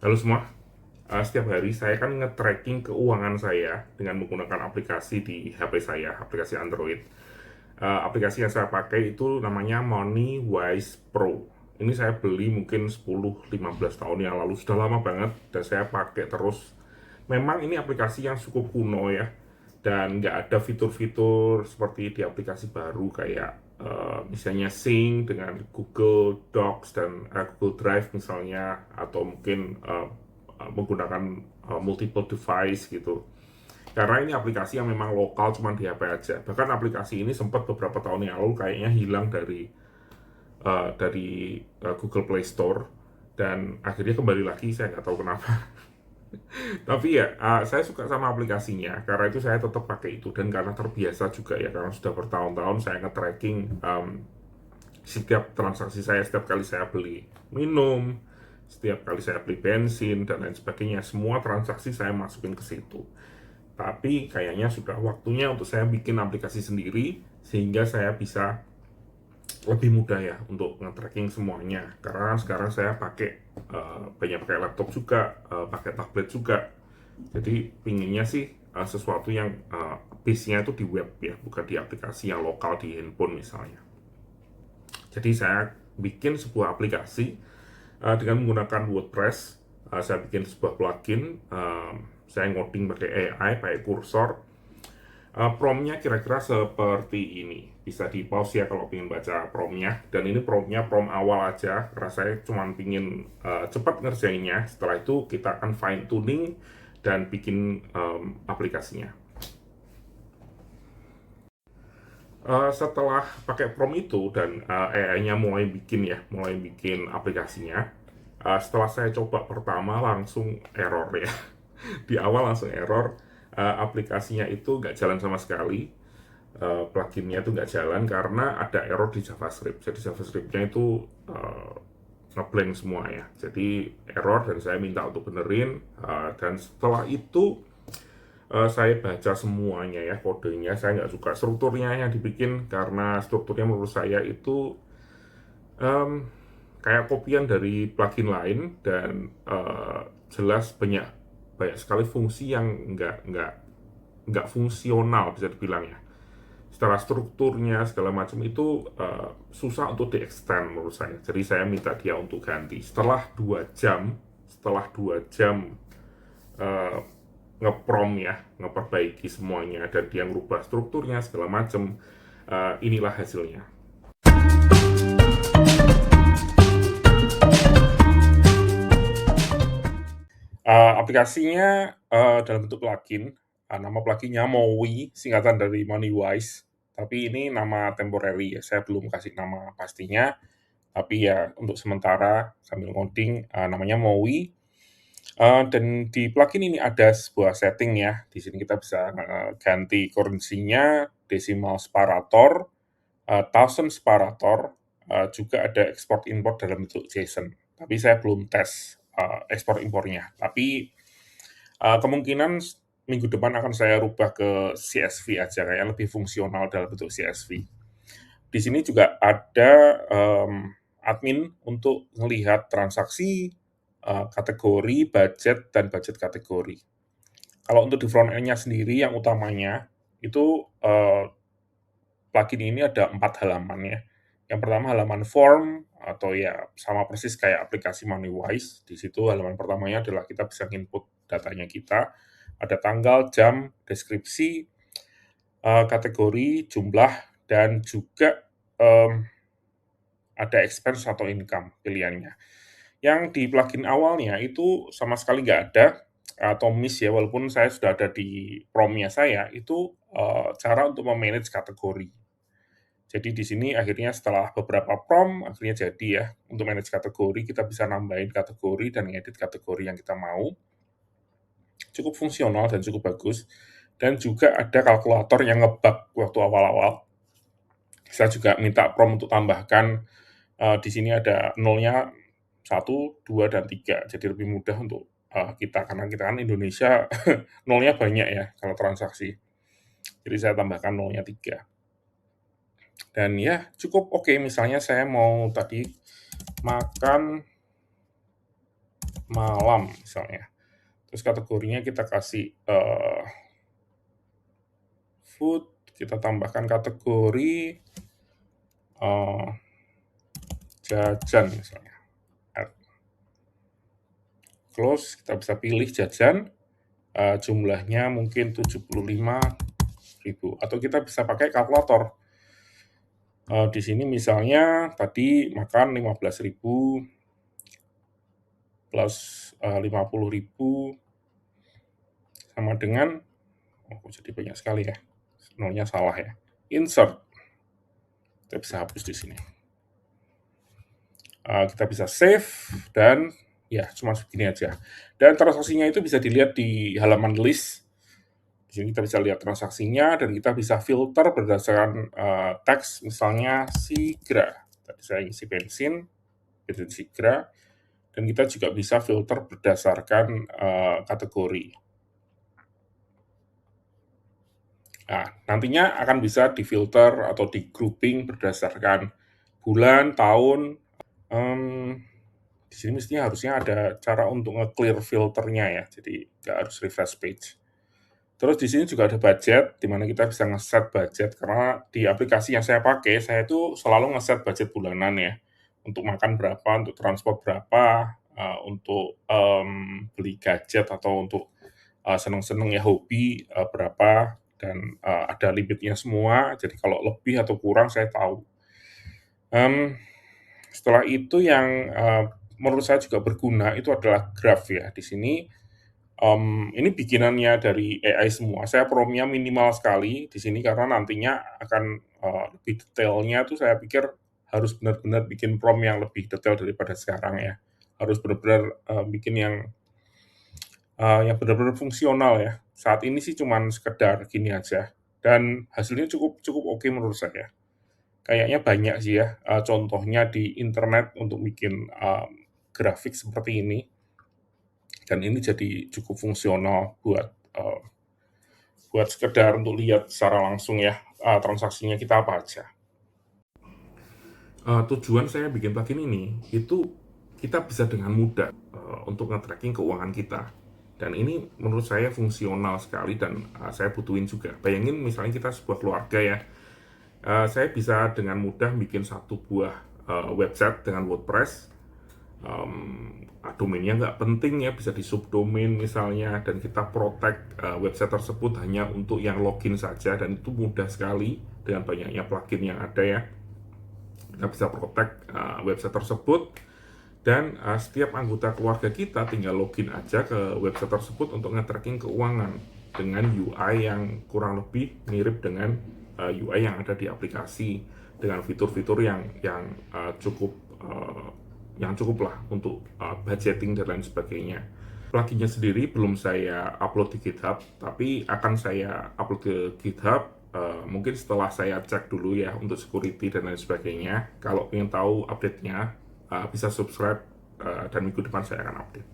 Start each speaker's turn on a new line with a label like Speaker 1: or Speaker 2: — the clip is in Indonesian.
Speaker 1: Halo semua, setiap hari saya kan nge-tracking keuangan saya dengan menggunakan aplikasi di HP saya, aplikasi Android. Aplikasi yang saya pakai itu namanya MoneyWise Pro. Ini saya beli mungkin 10-15 tahun yang lalu, sudah lama banget, dan saya pakai terus. Memang ini aplikasi yang cukup kuno ya, dan nggak ada fitur-fitur seperti di aplikasi baru kayak misalnya Sync dengan Google Docs dan Google Drive misalnya, atau mungkin menggunakan multiple device gitu. Karena ini aplikasi yang memang lokal, cuma di HP aja. Bahkan aplikasi ini sempat beberapa tahun yang lalu kayaknya hilang dari Google Play Store, dan akhirnya kembali lagi, saya nggak tahu kenapa. Tapi ya, saya suka sama aplikasinya, karena itu saya tetap pakai itu, dan karena terbiasa juga ya, karena sudah bertahun-tahun saya nge-tracking setiap transaksi saya, setiap kali saya beli minum, setiap kali saya beli bensin, dan lain sebagainya, semua transaksi saya masukin ke situ. Tapi kayaknya sudah waktunya untuk saya bikin aplikasi sendiri, sehingga saya bisa lebih mudah ya untuk nge-tracking semuanya. Karena sekarang saya pakai banyak pakai laptop juga, pakai tablet juga. Jadi pinginnya sih sesuatu yang base-nya itu di web ya, bukan di aplikasi yang lokal di handphone misalnya. Jadi saya bikin sebuah aplikasi dengan menggunakan WordPress. Saya bikin sebuah plugin, saya ngoding pakai AI, pakai kursor. Promnya kira-kira seperti ini. Bisa di pause ya kalau ingin baca promnya. Dan ini promnya prom awal aja, karena saya cuma ingin cepat ngerjainnya. Setelah itu kita akan fine tuning dan bikin aplikasinya. Setelah pakai prom itu dan AI-nya mulai bikin aplikasinya. Setelah saya coba pertama langsung error ya. Di awal langsung error, aplikasinya itu nggak jalan sama sekali. Pluginnya itu nggak jalan karena ada error di JavaScript. Jadi JavaScript-nya itu ngeblank semua ya. Jadi error, dan saya minta untuk benerin. Dan setelah itu saya baca semuanya ya, kodenya. Saya nggak suka strukturnya yang dibikin, karena strukturnya menurut saya itu um, kayak kopian dari plugin lain, dan jelas banyak banyak sekali fungsi yang nggak fungsional bisa dibilang ya. Setelah strukturnya segala macam itu susah untuk di-extend menurut saya. Jadi saya minta dia untuk ganti. Setelah 2 jam uh, ngeprom ya, ngeperbaiki semuanya, dan dia ngubah strukturnya segala macam, inilah hasilnya. Aplikasinya dalam bentuk plugin. Nama pluginnya Mowi, singkatan dari MoneyWise. Tapi ini nama temporary ya, saya belum kasih nama pastinya. Tapi ya untuk sementara sambil ngoding, namanya Mowi. Dan di plugin ini ada sebuah setting ya. Di sini kita bisa ganti currency-nya, decimal separator, thousand separator, juga ada export import dalam bentuk JSON. Tapi saya belum tes ekspor impornya. Tapi kemungkinan minggu depan akan saya rubah ke CSV aja, kayak lebih fungsional dalam bentuk CSV. Di sini juga ada admin untuk melihat transaksi, kategori, budget, dan budget kategori. Kalau untuk di front end-nya sendiri yang utamanya, itu plugin ini ada 4 halaman ya. Yang pertama halaman form, atau ya sama persis kayak aplikasi MoneyWise. Di situ halaman pertamanya adalah kita bisa input datanya kita. Ada tanggal, jam, deskripsi, kategori, jumlah, dan juga ada expense atau income pilihannya. Yang di plugin awalnya itu sama sekali nggak ada, atau miss ya, walaupun saya sudah ada di promnya saya, itu cara untuk memanage kategori. Jadi di sini akhirnya setelah beberapa prom, akhirnya jadi ya, untuk manage kategori, kita bisa nambahin kategori dan ngedit kategori yang kita mau. Cukup fungsional dan cukup bagus. Dan juga ada kalkulator yang ngebug waktu awal-awal. Saya juga minta prom untuk tambahkan, di sini ada nolnya 1, 2, dan 3. Jadi lebih mudah untuk kita, karena kita kan Indonesia nolnya banyak ya kalau transaksi. Jadi saya tambahkan nolnya 3. Dan ya cukup oke, misalnya saya mau tadi makan malam misalnya. Terus kategorinya kita kasih food, kita tambahkan kategori jajan misalnya. Add close, kita bisa pilih jajan, jumlahnya mungkin 75.000 atau kita bisa pakai kalkulator. Di sini misalnya tadi makan 15.000 plus 50.000 sama dengan, jadi banyak sekali ya, nolnya salah ya. Insert, kita bisa hapus di sini. Kita bisa save dan ya cuma segini aja. Dan transaksinya itu bisa dilihat di halaman list. Di sini kita bisa lihat transaksinya dan kita bisa filter berdasarkan teks, misalnya Sigra. Tadi saya isi bensin Sigra, dan kita juga bisa filter berdasarkan kategori. Nah, nantinya akan bisa difilter atau di grouping berdasarkan bulan, tahun. Di sini mestinya harusnya ada cara untuk nge-clear filternya ya, jadi nggak harus refresh page. Terus di sini juga ada budget, di mana kita bisa nge-set budget, karena di aplikasi yang saya pakai, saya itu selalu nge-set budget bulanan ya, untuk makan berapa, untuk transport berapa, untuk beli gadget atau untuk seneng-seneng ya hobi berapa, dan ada limitnya semua, jadi kalau lebih atau kurang saya tahu. Setelah itu yang menurut saya juga berguna itu adalah graph ya. Di sini ini bikinannya dari AI semua. Saya prompt-nya minimal sekali di sini karena nantinya akan lebih detailnya tuh saya pikir harus benar-benar bikin prompt yang lebih detail daripada sekarang ya. Harus benar-benar bikin yang benar-benar fungsional ya. Saat ini sih cuman sekedar gini aja dan hasilnya cukup oke menurut saya. Kayaknya banyak sih ya contohnya di internet untuk bikin grafik seperti ini. Dan ini jadi cukup fungsional buat sekedar untuk lihat secara langsung ya transaksinya kita apa aja. Tujuan saya bikin plugin ini itu kita bisa dengan mudah untuk nge-tracking keuangan kita. Dan ini menurut saya fungsional sekali dan saya butuhin juga. Bayangin misalnya kita sebuah keluarga ya, saya bisa dengan mudah bikin satu buah website dengan WordPress. Domainnya nggak penting ya, bisa di subdomain misalnya, dan kita protect website tersebut hanya untuk yang login saja, dan itu mudah sekali dengan banyaknya plugin yang ada ya. Kita bisa protect website tersebut, dan setiap anggota keluarga kita tinggal login aja ke website tersebut untuk nge-tracking keuangan dengan UI yang kurang lebih mirip dengan UI yang ada di aplikasi, dengan fitur-fitur yang cukup lah untuk budgeting dan lain sebagainya. Pluginnya sendiri belum saya upload di GitHub, tapi akan saya upload ke GitHub mungkin setelah saya cek dulu ya untuk security dan lain sebagainya. Kalau ingin tahu update-nya, bisa subscribe dan minggu depan saya akan update.